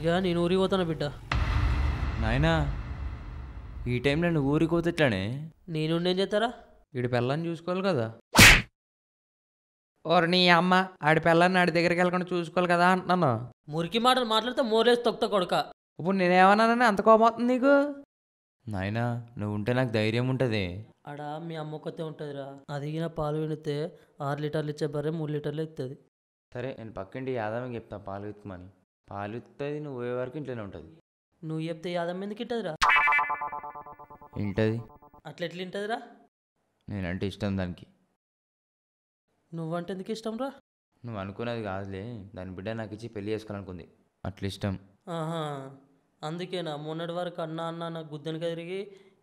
ఇక నేను ఊరికి పోతాను బిడ్డ. నాయనా ఈ టైంలో నువ్వు ఊరికి పోతే ఎట్లానే? నేనుండేం చేస్తారా? వీడి పిల్లని చూసుకోవాలి కదా. ఓర్ నీ అమ్మ ఆడి పిల్లని ఆడి దగ్గరికి వెళ్ళకుండా చూసుకోవాలి కదా అంటున్నాను. మురికి మాటలు మాట్లాడితే మోరేసి తొక్త కొడక. ఇప్పుడు నేనేమన్నానని అంత కోపం అవుతుంది నీకు? నాయనా నువ్వు ఉంటే నాకు ధైర్యం ఉంటుంది. ఆడ మీ అమ్మ ఒక్కతే ఉంటుందిరా. అదిగిన పాలు వినితే 6 లీటర్లు ఇచ్చే బర్రె 3 లీటర్లు ఇస్తుంది. సరే నేను పక్కింటి యాదమ్మకి చెప్తా పాలు విత్తుమని. పాలు విత్తుంది, నువ్వు పోయే వరకు ఇంట్లోనే ఉంటుంది. నువ్వు చెప్తే యాదమ్మ ఎందుకు ఇంటదిరా? ఇంటది. అట్లా ఎట్లా ఇంటదిరా? నేనంటే ఇష్టం దానికి. నువ్వంటే ఎందుకు ఇష్టం రా? నువ్వు అనుకున్నది కాదులే, దాని బిడ్డ నాకు ఇచ్చి పెళ్లి చేసుకోవాలనుకుంది, అట్లా ఇష్టం. ఆహా, అందుకేనా మొన్నటి వరకు అన్న అన్న నాకు గుద్దనికి తిరిగి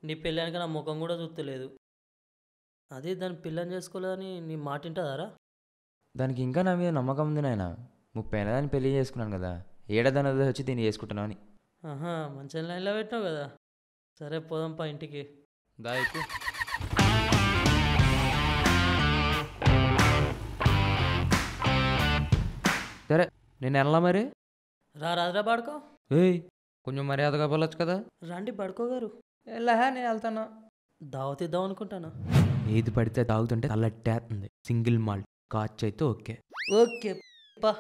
నీ పెళ్ళానికి నా ముఖం కూడా చూస్తలేదు. అదే దాని పిల్లని చేసుకోలేదని నీ మాట వింటదారా? దానికి ఇంకా నా మీద నమ్మకం ఉంది నాయన. 30 ఏళ్ళ దాన్ని పెళ్లి చేసుకున్నాను కదా, ఏడాది వదిలేసి వచ్చి దీన్ని చేసుకుంటున్నావు అని. ఆహా, మంచి లైన్లో పెట్టావు కదా. సరే పోదాంపా ఇంటికి. దా ఎక్కువ. సరే నేను వెళ్ళా మరి. రాదురా పడుకో. ఏయ్ కొంచెం మర్యాదగా పిల్లొచ్చు కదా. రండి పడుకోగారు. వెళ్ళా నేను వెళ్తాను. దావత్ ఇద్దాం అనుకుంటాను. ఏది పడితే తాగుతుంటే తలట్టేస్తుంది. సింగిల్ మాల్ట్ కాచ్ అయితే ఓకే. ఓకే పా.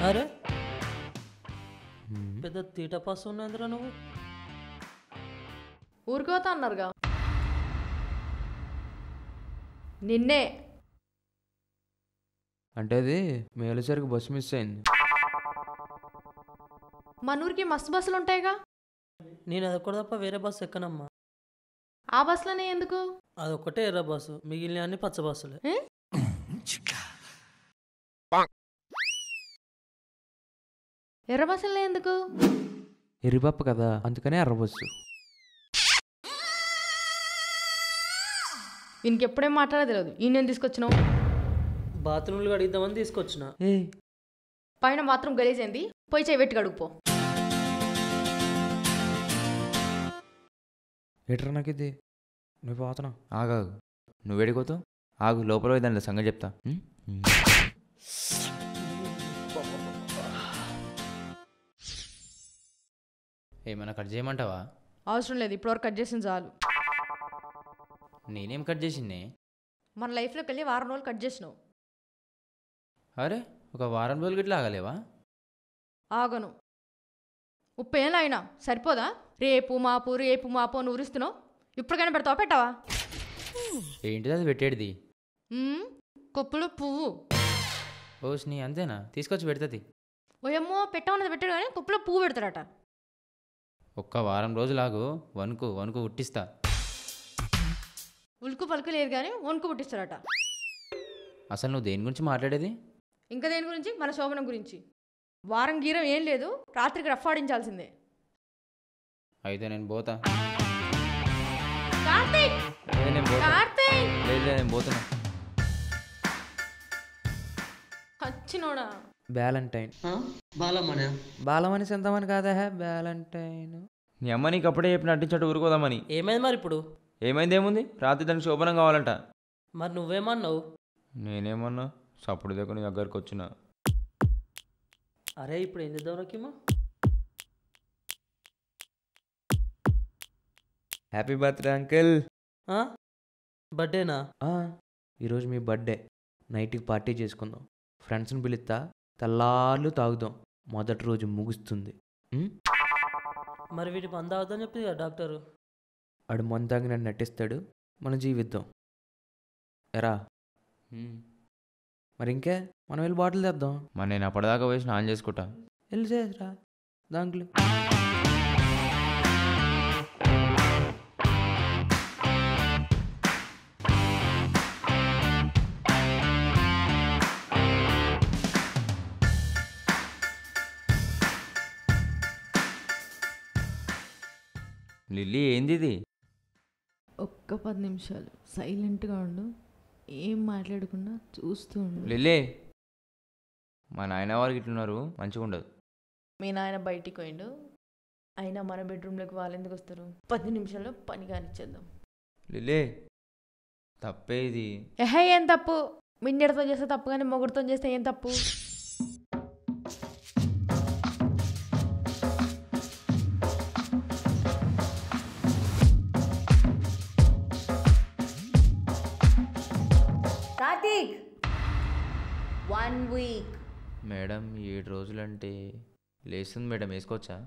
అరే పెద్ద తీట పాస్ ఉన్నదిరా నువ్వు. ఊరికోతా అన్నారుగా. నిన్నే అంటే అది మేలుసరికి బస్సు మిస్ అయింది. మన ఊరికి మస్తు బస్సులు ఉంటాయిగా. నేను అదొక్కటి తప్ప వేరే బస్సు ఎక్కనమ్మా. ఆ బస్సులోనే ఎందుకు? అదొక్కటే ఎర్ర బస్సు, మిగిలిన అన్ని పచ్చ బస్సులే. ఎర్ర బస్సులనే ఎందుకు? ఎర్రిపప్ప కదా అందుకనే ఎర్ర బస్సు. వీనికి ఎప్పుడేం మాట్లాడే తెలియదు. ఈయన తీసుకొచ్చినావు? బాత్రూమ్లు అడిగిద్దామని తీసుకొచ్చిన. పైన మాత్రం గలీజైంది, పోయి చేయి పెట్టి కడుగుపో. ఎట్రా నాకు ఇది నువ్వు పోతున్నా. ఆగాగు, నువ్వు వేడిపోతావు. ఆగు, లోపల పోయి దాంట్లో సంగతి చెప్తా. ఏమైనా కట్ చేయమంటావా? అవసరం లేదు, ఇప్పటివరకు కట్ చేసింది చాలు. నేనేం కట్ చేసిందే? మన లైఫ్లోకి వెళ్ళి వారం రోజులు కట్ చేసినావు. అరే ఒక వారం రోజులు గిట్లా ఆగలేవా? ఆగను. 30 ఏళ్ళు అయినా సరిపోదా? రేపు మాపు రేపు మాపు అని ఊరిస్తున్నావు. ఇప్పటికైనా పెడతావా పెట్టావా? ఏంటిది అది పెట్టేది? కొప్పులు పువ్వు. ఓస్ని అంతేనా? తీసుకొచ్చి పెడుతుంది. ఓయమ్మో పెట్టమన్నది పెట్టాడు కానీ కొప్పులో పువ్వు పెడతాడట. ఒక్క వారం రోజులు ఆగు, వణుకు వణుకు పుట్టిస్తా. ఉలుకు పలుకు లేరు కానీ వణుకు పుట్టిస్తాడట. అసలు నువ్వు దేని గురించి మాట్లాడేది? ఇంకా దేని గురించి? మన శోభనం గురించి. వారం గీరం ఏం లేదు, రాత్రికి రఫ్ ఆడించాల్సిందే. అయితే నేను పోతా. కార్తీక్! నేను పోతా. కార్తీక్! లేదు నేను పోతున్నా. ఖచ్చినోడా? వ్యాలంటైన్. బాలమ్మనే. బాలమని సొంతమని కాదా వ్యాలంటైన్. నీ అమ్మ నీకు అప్పుడే చెప్పిన అట్టించట్టు ఊరుకోదామని. ఏమైంది మరి ఇప్పుడు? ఏమైంది ఏముంది, రాత్రి దానికి శోభనం కావాలంట. మరి నువ్వేమన్నావు? నేనేమన్నా సప్పుడు దగ్గర నీ దగ్గరకు వచ్చిన. అరే ఇప్పుడు ఏం చేద్దాం రకీమా? Happy birthday uncle. బర్త్డేనా? ఈరోజు మీ బర్త్డే. నైట్కి పార్టీ చేసుకుందాం. ఫ్రెండ్స్ని పిలుస్తా, తెల్లార్లు తాగుదాం. మొదటి రోజు ముగుస్తుంది. మరి వీటి మంద అవుతుందని చెప్పింది కదా డాక్టరు. ఆడు మందు తాగి నన్ను నటిస్తాడు, మనం జీవిద్దాం. ఎరా మరి ఇంకే మనం వెళ్ళి బాటిల్ తెద్దాం. మరి నేను అప్పటిదాకా పోయి స్నానం చేసుకుంటా. వెళ్ళి చేసిరా దాంట్లో. లిల్లీ ఏంది ఇది? ఒక్క 10 నిమిషాలు సైలెంట్గా ఉండు, ఏం మాట్లాడకుండా చూస్తూ ఉండు. లిల్లీ, మా నాయన వారికి ఇట్లున్నారు, మంచిగా ఉండదు. మీ నాయన బయటికి పోయిండు, అయినా మన బెడ్రూమ్లోకి వాళ్ళు ఎందుకు వస్తారు? 10 నిమిషాల్లో పని కానిచ్చేద్దాం. లిల్లే తప్పే ఇది. ఎహే ఏం తప్పు, మిన్నెడతో చేస్తే తప్పు కానీ మొగుడుతో చేస్తే ఏం తప్పు? కార్తీక్ 1 వీక్. మేడం 7 రోజులంటే లేస్తుంది మేడం, వేసుకోవచ్చా?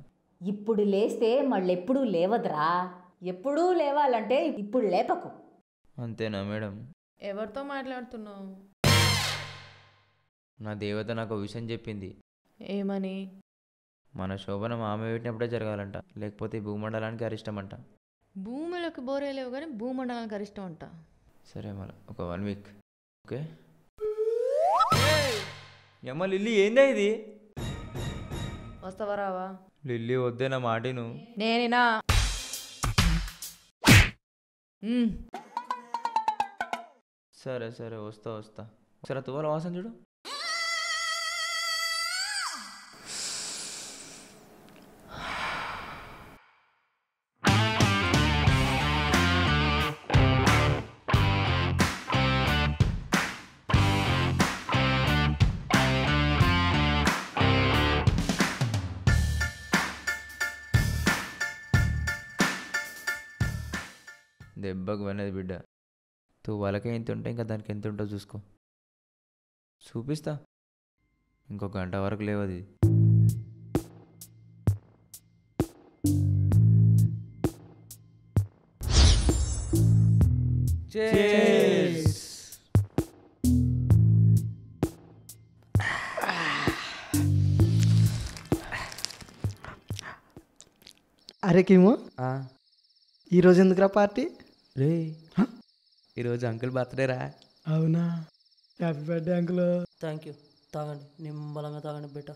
ఇప్పుడు లేస్తే మళ్ళెప్పుడూ లేవదురా. ఎప్పుడూ లేవాలంటే ఇప్పుడు లేపకు. అంతేనా మేడం? ఎవరితో మాట్లాడుతున్నావు? నా దేవత నాకు విషయం చెప్పింది. ఏమని? మన శోభనం ఆమె పెట్టినప్పుడే జరగాలంట, లేకపోతే ఈ భూమండలానికి అరిష్టమంట. భూమిలోకి బోరేలేవు కానీ భూమండలానికి అరిష్టం అంట. సరే మళ్ళీ ఒక 1 వీక్. ఓకే. అమ్మ లిల్లీ ఏందా ఇది? వస్తావా రావా? లిల్లీ వద్దే నా మాటిను. నేనేనా? సరే సరే వస్తా వస్తా. సరే తువ్వాల వాసన చూడు. దెబ్బకు వినది బిడ్డ. తువ్వాలకే ఎంత ఉంటే ఇంకా దానికి ఎంత ఉంటుందో చూసుకో. చూపిస్తా. ఇంకో గంట వరకు లేవది. అరే కిమో, ఈరోజు ఎందుకురా పార్టీ? రే ఈరోజు అంకుల్ బర్త్డే రా. అవునా? Happy birthday uncle. Thank you. తాగండి, నిమ్మలంగా తాగండి బేట.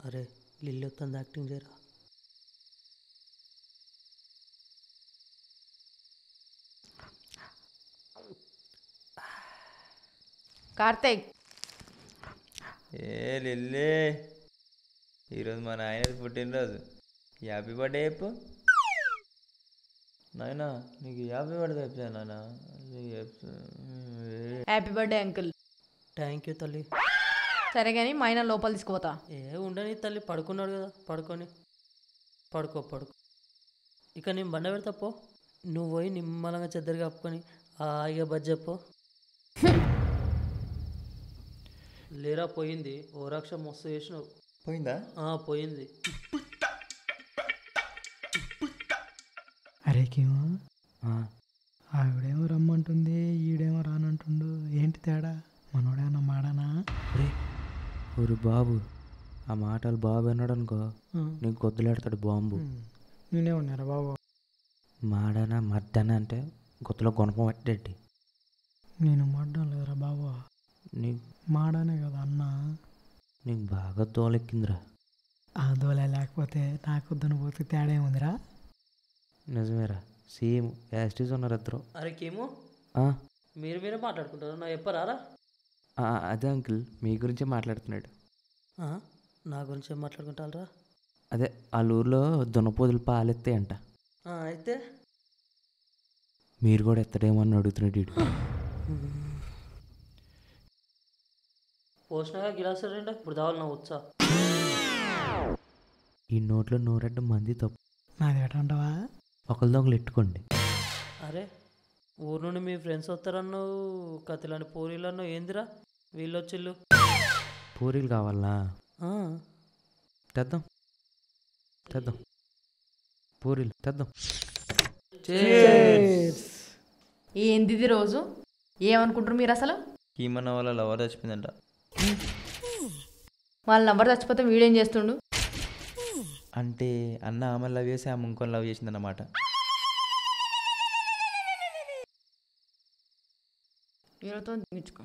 అరే లిల్లీ వస్తుంది, యాక్టింగ్ చేయరా. కార్తీక్ ఏ లిల్లీ, ఈరోజు మా నాయనది పుట్టినరోజు. హ్యాపీ బర్త్డే చెప్పు నాయనా. నీకు హ్యాపీ బర్త్డే చెప్పా నాన్న. Happy birthday uncle. Thank you తల్లి. సరే కానీ మా ఆయన లోపల తీసుకుపోతా. ఏ ఉండని తల్లి, పడుకున్నాడు కదా, పడుకో. ఇక నేను బండ పెడతా పో. నువ్వు పోయి నిమ్మలంగా చెద్దరు కప్పుకొని హాయిగా బజ్జపో. లేరా పోయింది. ఓ రక్ష మస్తు చేసినావు. పోయిందా? పోయింది. అరే కిమో, ఆవిడేమో రమ్మంటుంది, ఈడేమో రానంటుండు. ఏంటి తేడా? మనోడేమన్నా మాడానా? రే ఊరు బాబు, ఆ మాటలు బాబు అన్నాడు అనుకో, నీకు గొద్దులాడతాడు బాంబు. నేనే ఉన్నారా బాబు? మాడానా మర్దానా అంటే గొత్తులో గొనపం పట్టేటి. నేను మాడడం లేదురా బాబు, నీకు మాడానే కదా అన్న. నీకు బాగా తోలెక్కిందిరా. ఆ దోలే లేకపోతే నాకు పోతే తేడా ఏముందిరా? నిజమేరా, సేమ్ యాస్టీస్ ఉన్నారు ఇద్దరు. అరే కేమో, ఆ, మీరే మాట్లాడుకుంటారు, నా చెప్పరారా? అదే అంకుల్ మీ గురించే మాట్లాడుతున్నాడు. నా గురించి ఏం మాట్లాడుకుంటారా? అదే వాళ్ళ ఊర్లో దున్నపోతులు పాలెత్తాయంట. అయితే మీరు కూడా ఎత్తడేమో అని అడుగుతున్నాడు వీడు. పోషణగా గిలాసు రండి, ఇప్పుడు దావాలి నా వచ్చా. ఈ నోట్లో నోరెడ్డం మంది తప్పు. నాది ఎటంటావా? ఒకరిదొకరు ఎట్టుకోండి. అరే ఊరు నుండి మీ ఫ్రెండ్స్ వస్తారన్నావు, కత్తిలాంటి పూరీలన్నో ఏందిరా వీళ్ళు వచ్చిళ్ళు? పూరీలు కావాలా? తెద్దాం పూరీలు తెద్దాం. ఏంది ఇది రోజు? ఏమనుకుంటారు మీరు అసలు? కీమన్న వాళ్ళ లవర్ చచ్చిపోయిందంట. వాళ్ళ నంబర్ చచ్చిపోతే వీడేం చేస్తుండు? అంటే అన్న ఆమె లవ్ చేసి ఆమె ఇంకొని లవ్ చేసిందన్నమాట. వీళ్ళతో తెచ్చుకో.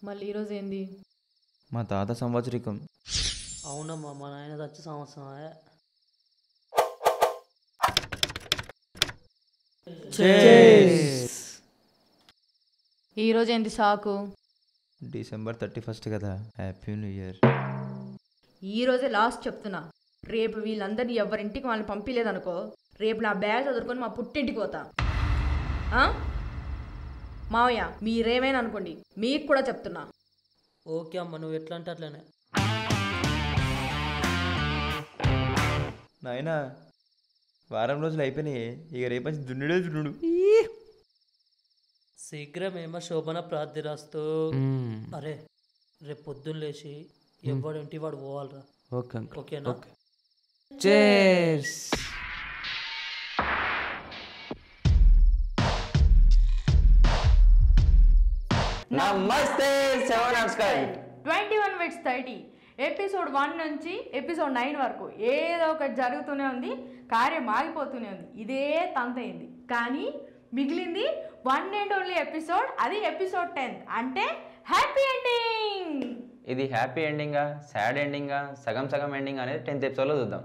మళ్ళీ ఈరోజు ఏంది? మా తాత సంవత్సరికం. అవునమ్మా, మా నాయన చచ్చి సంవత్సరం. ఈరోజు ఏంది సాకు? డిసెంబర్ 31 కదా, హ్యాపీ న్యూ ఇయర్. ఈరోజే లాస్ట్ చెప్తున్నా. రేపు వీళ్ళందరినీ ఎవరింటికి వాళ్ళని పంపించలేదనుకో, రేపు నా బ్యాగ్ చదువుకొని మా పుట్టింటికి పోతా. మావయ్య మీరేమైనా అనుకోండి, మీకు కూడా చెప్తున్నా. ఓకే అమ్మ, నువ్వు ఎట్లా అంటే అట్లనే. నాయనా వారం రోజులు అయిపోయినాయి, ఇక రేపటి దున్నుడే దున్నుడు. శీఘ్రం ఏమో శోభన ప్రార్థిరాస్తూ. అరే రేపు పొద్దున్న లేచి ఎవడింటి వాడు పోవాలరా. Okay uncle. ఓకేనా? ఓకే. చేర్స్. నమస్తే 21/30 ఎపిసోడ్ 1 నుంచి ఎపిసోడ్ 9 వరకు ఏదో ఒకటి జరుగుతూనే ఉంది, కార్యం ఆగిపోతూనే ఉంది. ఇదే తంతయింది. కానీ మిగిలింది 1 అండ్ ఓన్లీ ఎపిసోడ్, అది ఎపిసోడ్ 10, అంటే హ్యాపీ ఎండింగ్. ఇది హ్యాపీ ఎండింగా, సాడ్ ఎండింగా, సగం సగం ఎండింగ్ అనేది 10th ఎపిసోడ్లో చూద్దాం.